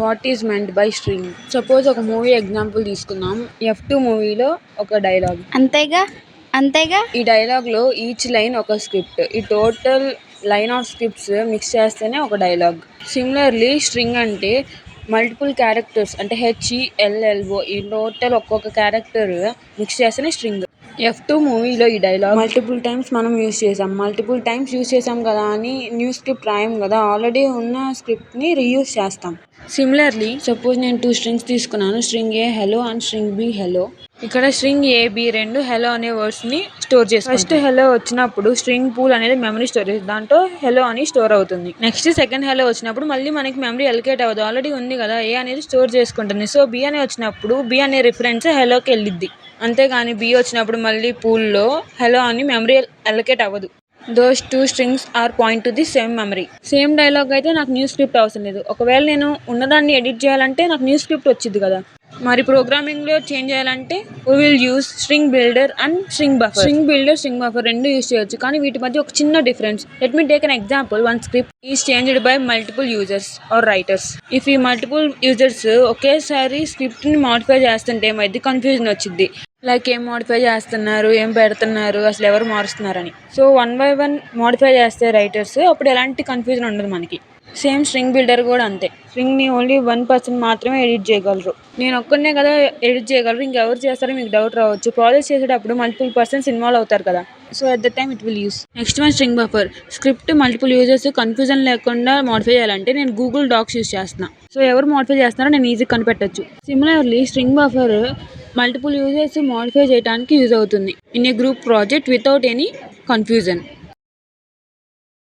What is meant by string? Suppose ఒక movie example తీసుకుందాం. F2 మూవీలో ఒక డైలాగ్. అంతేగా ఈ డైలాగ్లో ఈచ్ లైన్ ఒక స్క్రిప్ట్. ఈ total line of scripts mix చేస్తేనే ఒక డైలాగ్. సిమిలర్లీ స్ట్రింగ్ అంటే మల్టిపుల్ క్యారెక్టర్స్ అంటే HELLO ఈ టోటల్ ఒక్కొక్క క్యారెక్టర్ మిక్స్ చేస్తేనే స్ట్రింగ్. F2 మూవీలో ఈ డైలాగ్ మల్టిపుల్ టైమ్స్ మనం యూజ్ చేసాం కదా అని న్యూ స్క్రిప్ట్ రాయం కదా, ఆల్రెడీ ఉన్న స్క్రిప్ట్ని రీయూజ్ చేస్తాం. సిమిలర్లీ సపోజ్ నేను 2 స్ట్రింగ్స్ తీసుకున్నాను. String A hello and string B hello. ఇక్కడ స్ట్రింగ్ ఏ బి రెండు హెలో అనే వర్డ్స్ని స్టోర్ చేసుకుంటాం. ఫస్ట్ హెలో వచ్చినప్పుడు స్ట్రింగ్ పూల్ అనేది మెమరీ స్టోరేజ్, దాంట్లో హెలో అని స్టోర్ అవుతుంది. నెక్స్ట్ సెకండ్ హెలో వచ్చినప్పుడు మళ్ళీ మనకి మెమరీ ఎలికేట్ అవ్వదు, ఆల్రెడీ ఉంది కదా, ఏ అనేది స్టోర్ చేసుకుంటుంది. సో బి అనే వచ్చినప్పుడు బి అనే రిఫరెన్స్ హెలోకి వెళ్ళిద్ది. అంతేగాని బి వచ్చినప్పుడు మళ్ళీ పూల్లో హెలో అని మెమరీ ఎలికేట్ అవ్వదు. Those 2 strings are point to the same memory. Same dialogue అయితే నాకు న్యూ స్క్రిప్ట్ అవసరం లేదు. ఒకవేళ నేను ఉన్నదాన్ని ఎడిట్ చేయాలంటే నాకు న్యూ స్క్రిప్ట్ వచ్చింది కదా. మరి ప్రోగ్రామింగ్లో చేంజ్ చేయాలంటే we will use string builder and string buffer. String builder, string buffer రెండు యూజ్ చేయొచ్చు, కానీ వీటి మధ్య ఒక చిన్న difference. Let me take an example. One script is changed by multiple users or writers. If ఈ మల్టిపుల్ యూజర్స్ ఒకేసారి స్క్రిప్ట్ని మాడిఫై చేస్తుంటే ఏమైంది, కన్ఫ్యూజన్ వచ్చింది. లైక్ ఏం మాడిఫై చేస్తున్నారు, ఏం పెడుతున్నారు, అసలు ఎవరు మారుస్తున్నారని. సో 1 by 1 మాడిఫై చేస్తే రైటర్స్, అప్పుడు ఎలాంటి కన్ఫ్యూజన్ ఉండదు మనకి. సేమ్ స్ట్రింగ్ బిల్డర్ కూడా అంతే. స్ట్రింగ్ని ఓన్లీ 1 person మాత్రమే ఎడిట్ చేయగలరు. నేను ఒక్కనే కదా ఎడిట్ చేయగలరు, ఇంకెవరు చేస్తారో మీకు డౌట్ రావచ్చు. ప్రాజెక్ట్ చేసేటప్పుడు మల్టిపుల్ పర్సన్స్ ఇన్వాల్వ్ అవుతారు కదా, so at the time it will use. Next one string buffer. Script multiple users confusion లేకుండా మాడిఫై చేయాలంటే నేను గూగుల్ డాక్స్ యూస్ చేస్తున్నా. సో ఎవరు మాడిఫై చేస్తున్నారో నేను ఈజీగా కనిపెట్టచ్చు. Similarly string buffer multiple users modify చేయడానికి యూజ్ అవుతుంది in a group project without any confusion.